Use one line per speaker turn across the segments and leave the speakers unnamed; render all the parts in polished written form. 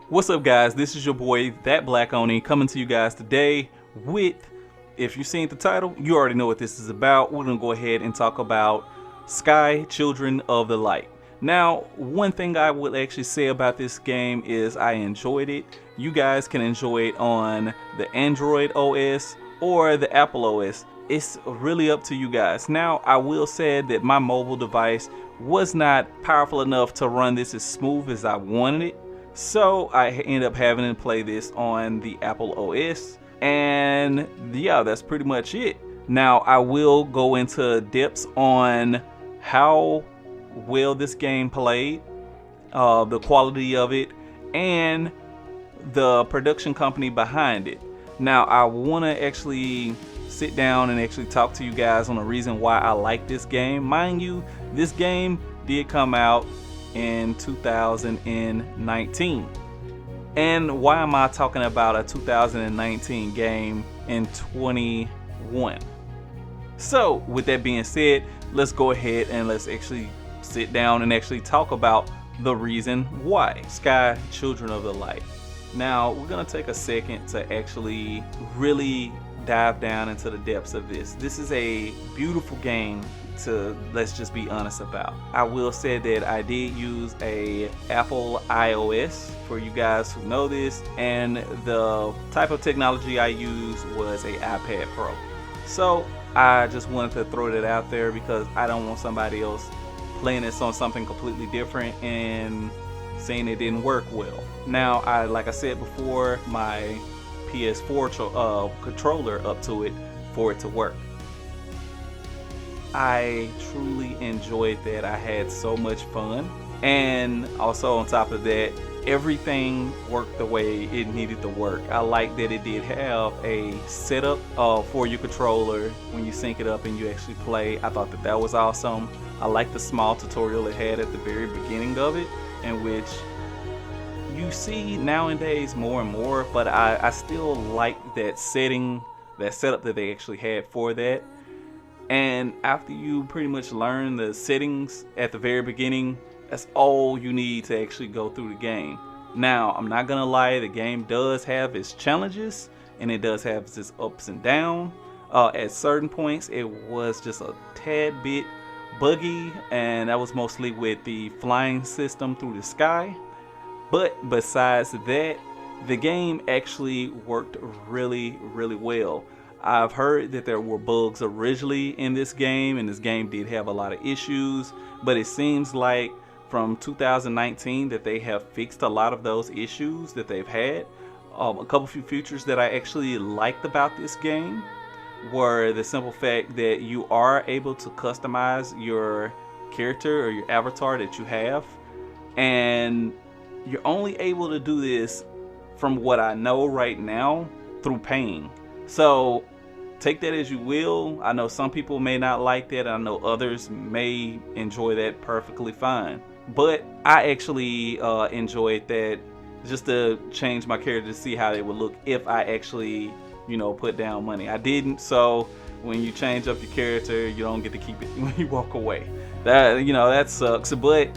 What's up, guys? This is your boy, That Black Oni, coming to you guys today with, if you've seen the title, you already know what this is about. We're going to go ahead and talk about Sky, Children of the Light. Now, one thing I would actually say about this game is I enjoyed it. You guys can enjoy it on the Android OS or the Apple OS. It's really up to you guys. Now, I will say that my mobile device was not powerful enough to run this as smooth as I wanted it. So I ended up having to play this on the Apple OS, and yeah, that's pretty much it. Now I will go into depths on how well this game played, the quality of it, and the production company behind it. Now I want to actually sit down and actually talk to you guys on the reason why I like this game. Mind you, this game did come out in 2019. And why am I talking about a 2019 game in 21? So with that being said, let's go ahead and let's actually sit down and actually talk about the reason why Sky, Children of the Light. Now we're gonna take a second to actually really dive down into the depths of this. This is a beautiful game to, let's just be honest about. I will say that I did use a Apple iOS, for you guys who know this, and the type of technology I used was a iPad Pro. So I just wanted to throw that out there because I don't want somebody else playing this on something completely different and saying it didn't work well. Now, like I said before, my PS4 controller up to it for it to work. I truly enjoyed that. I had so much fun, and also on top of that, everything worked the way it needed to work. I like that it did have a setup for your controller when you sync it up and you actually play. I thought that was awesome. I like the small tutorial it had at the very beginning of it, in which you see nowadays more and more, but I still like that setup that they actually had for that. And after you pretty much learn the settings at the very beginning, that's all you need to actually go through the game. Now, I'm not gonna lie, the game does have its challenges and it does have its ups and downs. At certain points, it was just a tad bit buggy, and that was mostly with the flying system through the sky. But besides that, the game actually worked really, really well. I've heard that there were bugs originally in this game, and this game did have a lot of issues, but it seems like from 2019 that they have fixed a lot of those issues that they've had. A couple few features that I actually liked about this game were the simple fact that you are able to customize your character or your avatar that you have, and you're only able to do this, from what I know right now, through paying. So take that as you will. I know some people may not like that. I know others may enjoy that perfectly fine. But I actually enjoyed that, just to change my character to see how it would look if I actually, put down money. I didn't, so when you change up your character, you don't get to keep it when you walk away. That sucks. But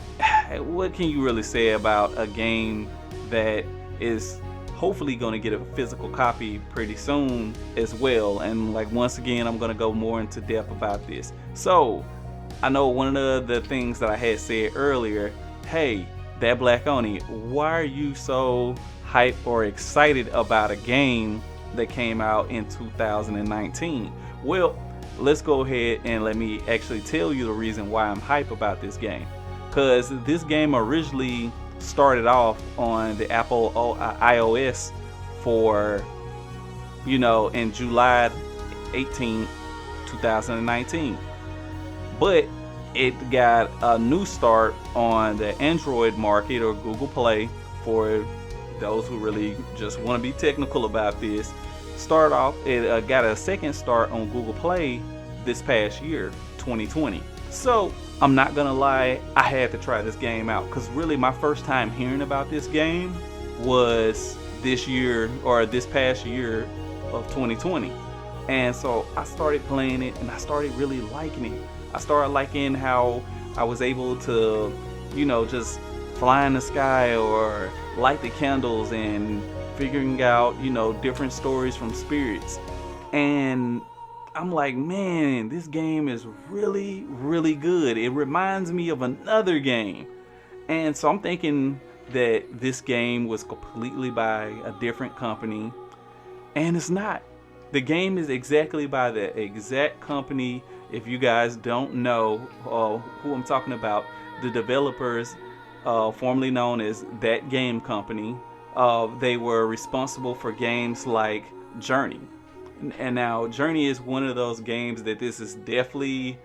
what can you really say about a game that is hopefully going to get a physical copy pretty soon as well? And once again, I'm going to go more into depth about this. So I know one of the things that I had said earlier, hey, That Black Oni, why are you so hyped or excited about a game that came out in 2019? Well, let's go ahead and let me actually tell you the reason why I'm hyped about this game. Because this game originally started off on the Apple iOS for, in July 18, 2019. But it got a new start on the Android market, or Google Play, for those who really just want to be technical about this. It got a second start on Google Play this past year, 2020. So I'm not gonna lie, I had to try this game out, because really my first time hearing about this game was this past year of 2020. And so I started playing it and I started really liking it. I started liking how I was able to, just fly in the sky or light the candles and figuring out, different stories from spirits. And I'm like, man, this game is really, really good. It reminds me of another game. And so I'm thinking that this game was completely by a different company. And it's not. The game is exactly by the exact company. If you guys don't know who I'm talking about, the developers, formerly known as That Game Company, they were responsible for games like Journey. And now Journey is one of those games that this is definitely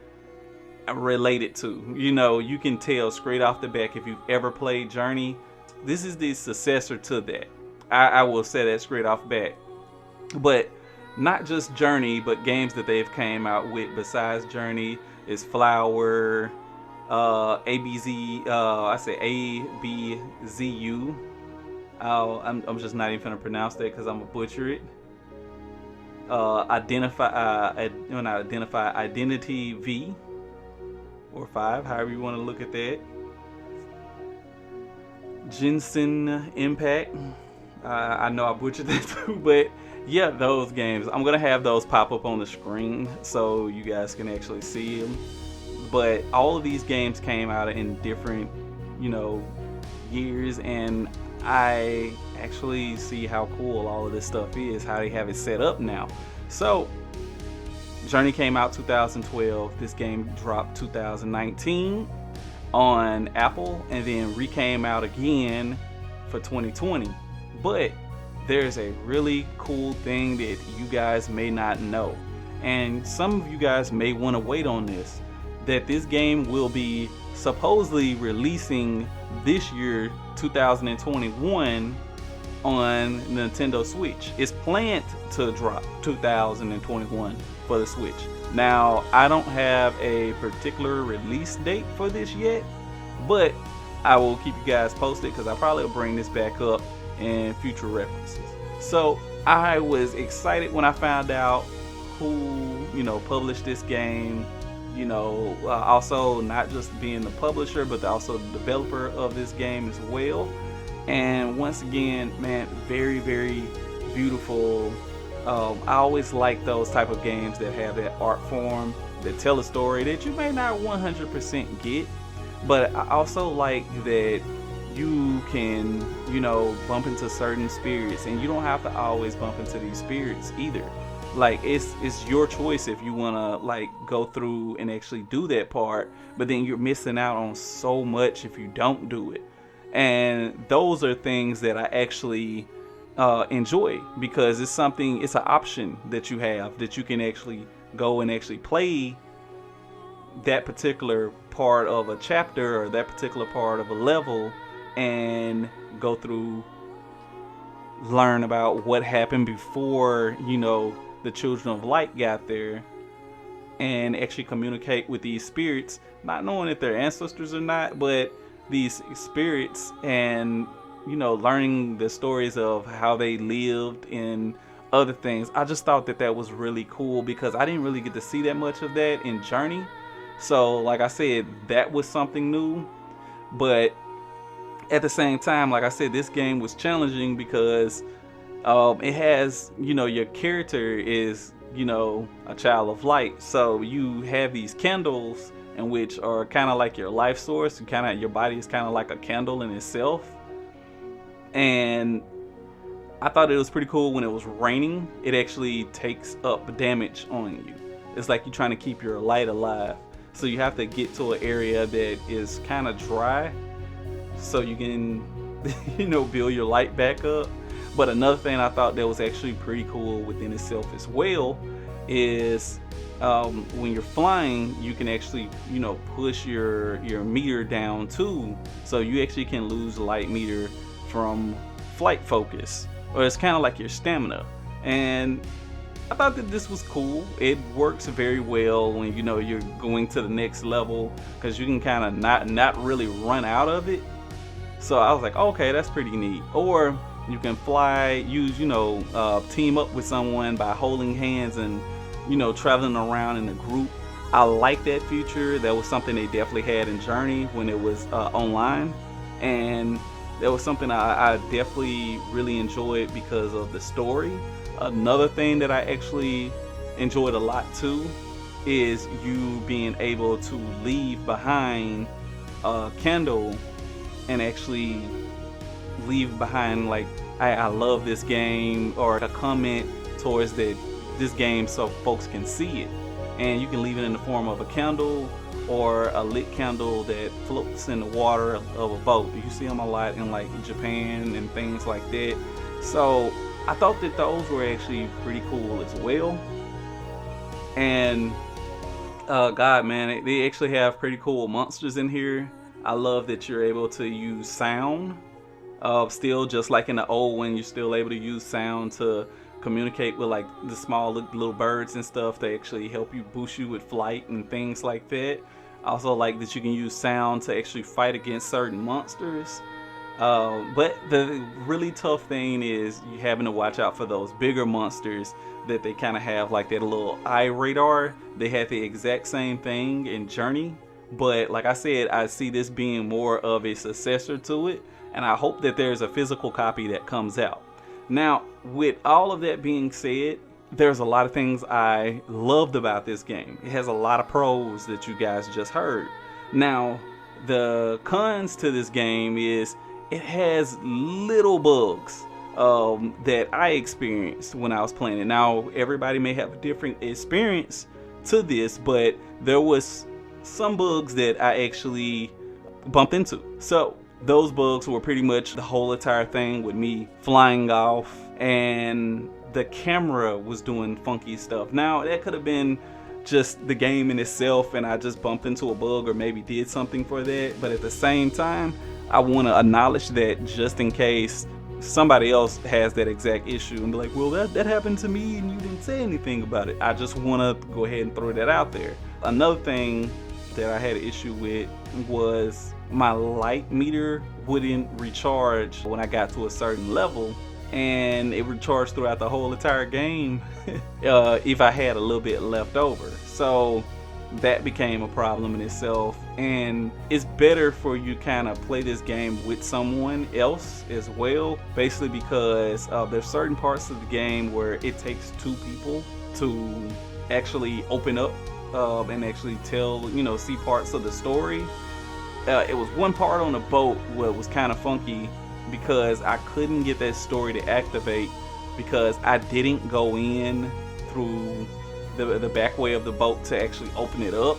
related to. You can tell straight off the back if you've ever played Journey. This is the successor to that. I will say that straight off the bat. But not just Journey, but games that they've came out with besides Journey is Flower, ABZ, I say ABZU. I'm just not even gonna pronounce that because I'm gonna butcher it. Identity V or 5, however you want to look at that. Jensen Impact. I know I butchered that too, but yeah, those games. I'm gonna have those pop up on the screen so you guys can actually see them. But all of these games came out in different, years, and I actually see how cool all of this stuff is, how they have it set up now. So Journey came out 2012. This game dropped 2019 on Apple, and then re-came out again for 2020. But there's a really cool thing that you guys may not know, and some of you guys may want to wait on this, that this game will be supposedly releasing this year, 2021, on Nintendo Switch. It's planned to drop 2021 for the Switch. Now, I don't have a particular release date for this yet, but I will keep you guys posted because I probably will bring this back up in future references. So I was excited when I found out who, published this game. Also not just being the publisher, but also the developer of this game as well. And once again, man, very, very beautiful. I always like those type of games that have that art form, that tell a story that you may not 100% get, but I also like that you can, bump into certain spirits, and you don't have to always bump into these spirits either. Like, it's your choice if you want to go through and actually do that part, but then you're missing out on so much if you don't do it. And those are things that I actually enjoy, because it's an option that you have, that you can actually go and actually play that particular part of a chapter or that particular part of a level and go through, learn about what happened before, the Children of Light got there, and actually communicate with these spirits, not knowing if they're ancestors or not, but these spirits, and learning the stories of how they lived and other things. I just thought that was really cool because I didn't really get to see that much of that in Journey. So like I said, that was something new, but at the same time, like I said, this game was challenging because it has, your character is, a child of light. So you have these candles, in which are kind of like your life source. Your body is kind of like a candle in itself. And I thought it was pretty cool when it was raining. It actually takes up damage on you. It's like you're trying to keep your light alive. So you have to get to an area that is kind of dry so you can, build your light back up. But another thing I thought that was actually pretty cool within itself as well is when you're flying, you can actually, push your meter down too. So you actually can lose light meter from flight focus, or it's kind of like your stamina. And I thought that this was cool. It works very well when you're going to the next level, because you can kind of not really run out of it. So I was like, okay, that's pretty neat. Or you can fly, team up with someone by holding hands and traveling around in a group. I like that feature. That was something they definitely had in Journey when it was online, and that was something I definitely really enjoyed because of the story. Another thing that I actually enjoyed a lot too is you being able to leave behind a candle and actually leave behind like I love this game, or a comment towards this game so folks can see it. And you can leave it in the form of a candle or a lit candle that floats in the water of a boat. You see them a lot in like Japan and things like that. So I thought that those were actually pretty cool as well. And God, man, they actually have pretty cool monsters in here. I love that you're able to use sound. Still, just like in the old one, you're still able to use sound to communicate with like the small little birds and stuff. They actually help you, boost you with flight and things like that. I also like that you can use sound to actually fight against certain monsters. But the really tough thing is you having to watch out for those bigger monsters that they kind of have like that little eye radar. They had the exact same thing in Journey, but like I said, I see this being more of a successor to it, and I hope that there's a physical copy that comes out. Now, with all of that being said, there's a lot of things I loved about this game. It has a lot of pros that you guys just heard. Now, the cons to this game is it has little bugs that I experienced when I was playing it. Now, everybody may have a different experience to this, but there was some bugs that I actually bumped into. So those bugs were pretty much the whole entire thing with me flying off, and the camera was doing funky stuff. Now, that could have been just the game in itself and I just bumped into a bug or maybe did something for that, but at the same time, I want to acknowledge that just in case somebody else has that exact issue and be like, well, that happened to me and you didn't say anything about it. I just want to go ahead and throw that out there. Another thing that I had an issue with was my light meter wouldn't recharge when I got to a certain level, and it recharged throughout the whole entire game if I had a little bit left over. So that became a problem in itself, and it's better for you kind of play this game with someone else as well, basically because there's certain parts of the game where it takes two people to actually open up and actually tell, see parts of the story. It was one part on the boat where it was kind of funky because I couldn't get that story to activate because I didn't go in through the back way of the boat to actually open it up,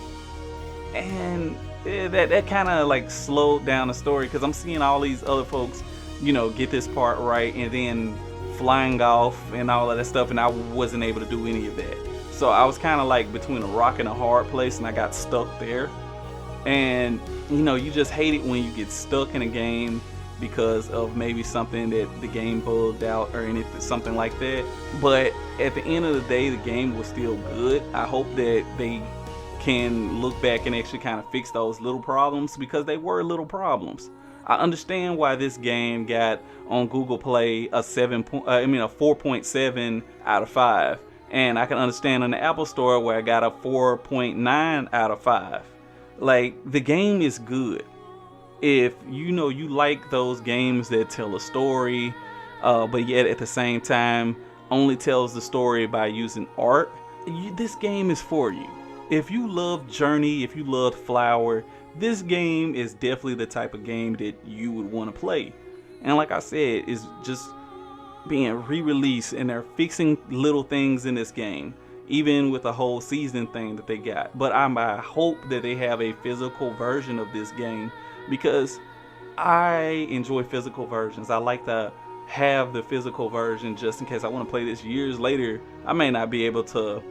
and that kind of like slowed down the story because I'm seeing all these other folks get this part right and then flying off and all of that stuff, and I wasn't able to do any of that. So I was kind of like between a rock and a hard place, and I got stuck there. And you just hate it when you get stuck in a game because of maybe something that the game bugged out or anything, something like that. But at the end of the day, the game was still good. I hope that they can look back and actually kind of fix those little problems, because they were little problems. I understand why this game got on Google Play a 4.7 out of 5, and I can understand on the Apple Store where I got a 4.9 out of 5. Like, the game is good. If you like those games that tell a story, but yet at the same time only tells the story by using art, this game is for you. If you love Journey, if you love Flower, this game is definitely the type of game that you would want to play. And like I said, it's just being re-released, and they're fixing little things in this game, even with the whole season thing that they got. But I hope that they have a physical version of this game, because I enjoy physical versions. I like to have the physical version just in case I want to play this years later. I may not be able to,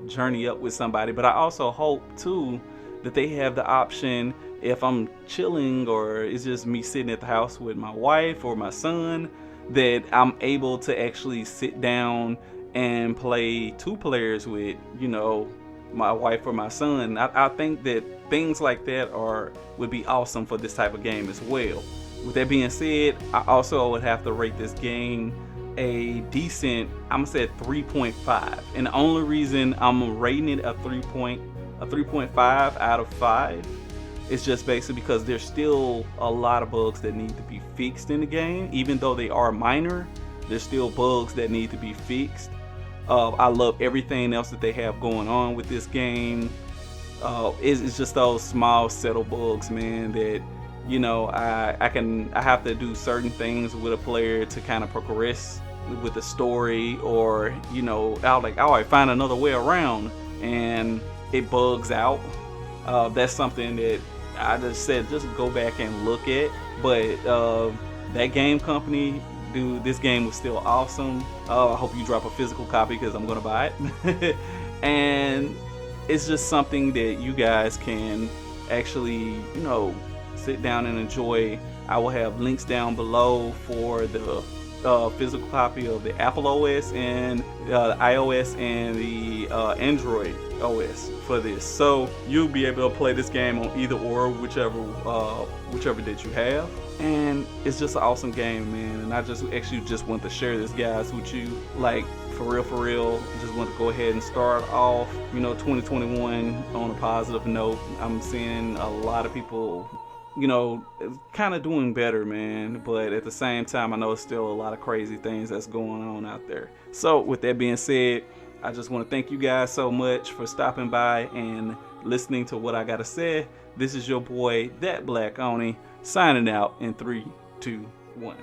journey up with somebody, but I also hope too that they have the option, if I'm chilling or it's just me sitting at the house with my wife or my son, that I'm able to actually sit down and play two players with, my wife or my son. I think that things like that would be awesome for this type of game as well. With that being said, I also would have to rate this game a decent, I'm gonna say 3.5. And the only reason I'm rating it a 3.5 out of 5 It's just basically because there's still a lot of bugs that need to be fixed in the game. Even though they are minor, there's still bugs that need to be fixed. I love everything else that they have going on with this game. It's just those small settle bugs, man, that I have to do certain things with a player to kind of progress with the story, or I find another way around and it bugs out. That's something that I just said just go back and look at. But that game company, dude, this game was still awesome. I hope you drop a physical copy because I'm gonna buy it. And it's just something that you guys can actually sit down and enjoy. I will have links down below for the physical copy of the Apple OS and the iOS and the Android OS for this, so you'll be able to play this game on either or, whichever that you have. And it's just an awesome game, man, and I just want to share this, guys, with you. Like, for real, just want to go ahead and start off 2021 on a positive note. I'm seeing a lot of people kind of doing better, man, but at the same time I know it's still a lot of crazy things that's going on out there. So with that being said, I just want to thank you guys so much for stopping by and listening to what I gotta say. This is your boy, That Black Oni, signing out in 3, 2, 1.